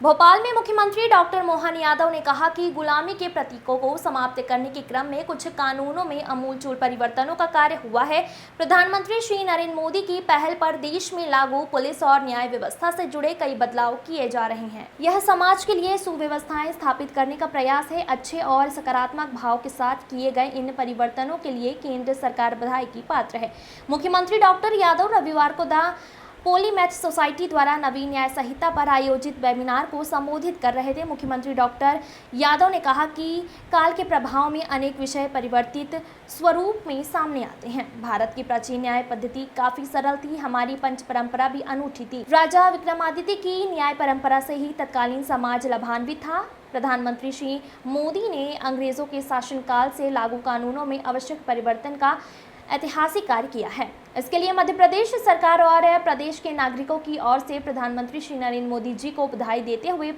भोपाल में मुख्यमंत्री डॉक्टर मोहन यादव ने कहा कि गुलामी के प्रतीकों को समाप्त करने के क्रम में कुछ कानूनों में आमूलचूल परिवर्तनों का कार्य हुआ है। प्रधानमंत्री श्री नरेंद्र मोदी की पहल पर देश में लागू पुलिस और न्याय व्यवस्था से जुड़े कई बदलाव किए जा रहे हैं। यह समाज के लिए सुव्यवस्थाएं स्थापित करने का प्रयास है। अच्छे और सकारात्मक भाव के साथ किए गए इन परिवर्तनों के लिए केंद्र सरकार बधाई की पात्र है। मुख्यमंत्री डॉक्टर यादव रविवार को पॉलीमैथ सोसाइटी द्वारा नवीन न्याय संहिता पर आयोजित वेबिनार को संबोधित कर रहे थे। मुख्यमंत्री डॉक्टर यादव ने कहा कि काल के प्रभाव में अनेक विषय परिवर्तित स्वरूप में सामने आते हैं। भारत की प्राचीन न्याय पद्धति काफी सरल थी। हमारी पंच परंपरा भी अनूठी थी। राजा विक्रमादित्य की न्याय परंपरा से ही तत्कालीन समाज लाभान्वित था। प्रधानमंत्री श्री मोदी ने अंग्रेजों के शासनकाल से लागू कानूनों में आवश्यक परिवर्तन का ऐतिहासिक कार्य किया है। इसके लिए मध्य प्रदेश सरकार और प्रदेश के नागरिकों की ओर से प्रधानमंत्री श्री नरेंद्र मोदी जी को बधाई देते हुए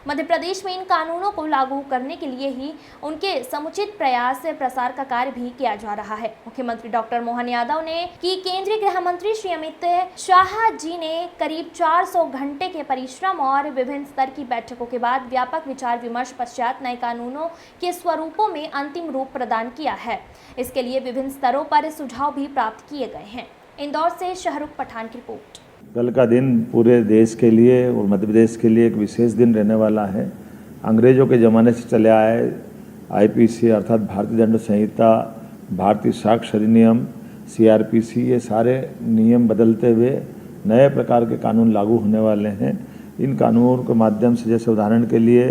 मध्य प्रदेश में इन कानूनों को लागू करने के लिए ही उनके समुचित प्रयास से प्रसार का कार्य भी किया जा रहा है। मुख्यमंत्री डॉक्टर मोहन यादव ने कि केंद्रीय गृह मंत्री श्री अमित शाह जी ने करीब 400 घंटे के परिश्रम और विभिन्न स्तर की बैठकों के बाद व्यापक विचार विमर्श पश्चात नए कानूनों के स्वरूपों में अंतिम रूप प्रदान किया है। इसके लिए विभिन्न स्तरों पर सुझाव भी प्राप्त किए गए हैं। इंदौर से शाहरुख पठान की रिपोर्ट। कल का दिन पूरे देश के लिए और मध्य प्रदेश के लिए एक विशेष दिन रहने वाला है। अंग्रेजों के ज़माने से चले आए आईपीसी अर्थात भारतीय दंड संहिता, भारतीय साक्ष्य अधिनियम, सीआरपीसी, ये सारे नियम बदलते हुए नए प्रकार के कानून लागू होने वाले हैं। इन कानूनों के माध्यम से, जैसे उदाहरण के लिए,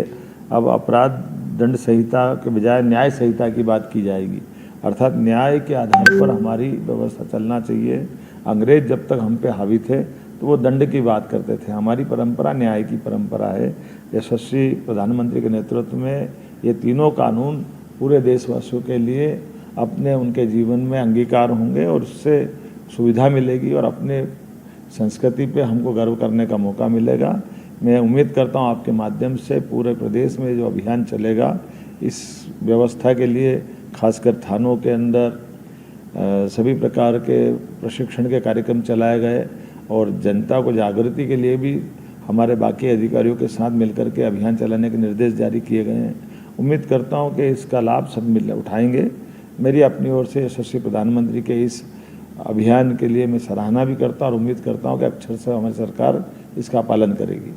अब अपराध दंड संहिता के बजाय न्याय संहिता की बात की जाएगी, अर्थात न्याय के आधार पर हमारी व्यवस्था चलना चाहिए। अंग्रेज जब तक हम पे हावी थे तो वो दंड की बात करते थे। हमारी परंपरा न्याय की परंपरा है। यशस्वी प्रधानमंत्री के नेतृत्व में ये तीनों कानून पूरे देशवासियों के लिए अपने उनके जीवन में अंगीकार होंगे और उससे सुविधा मिलेगी और अपने संस्कृति पे हमको गर्व करने का मौका मिलेगा। मैं उम्मीद करता हूँ आपके माध्यम से पूरे प्रदेश में जो अभियान चलेगा, इस व्यवस्था के लिए खासकर थानों के अंदर सभी प्रकार के प्रशिक्षण के कार्यक्रम चलाए गए और जनता को जागृति के लिए भी हमारे बाकी अधिकारियों के साथ मिलकर के अभियान चलाने के निर्देश जारी किए गए हैं। उम्मीद करता हूं कि इसका लाभ सब मिल उठाएंगे। मेरी अपनी ओर से यशस्वी प्रधानमंत्री के इस अभियान के लिए मैं सराहना भी करता हूं और उम्मीद करता हूं कि अक्षर से हमारी सरकार इसका पालन करेगी।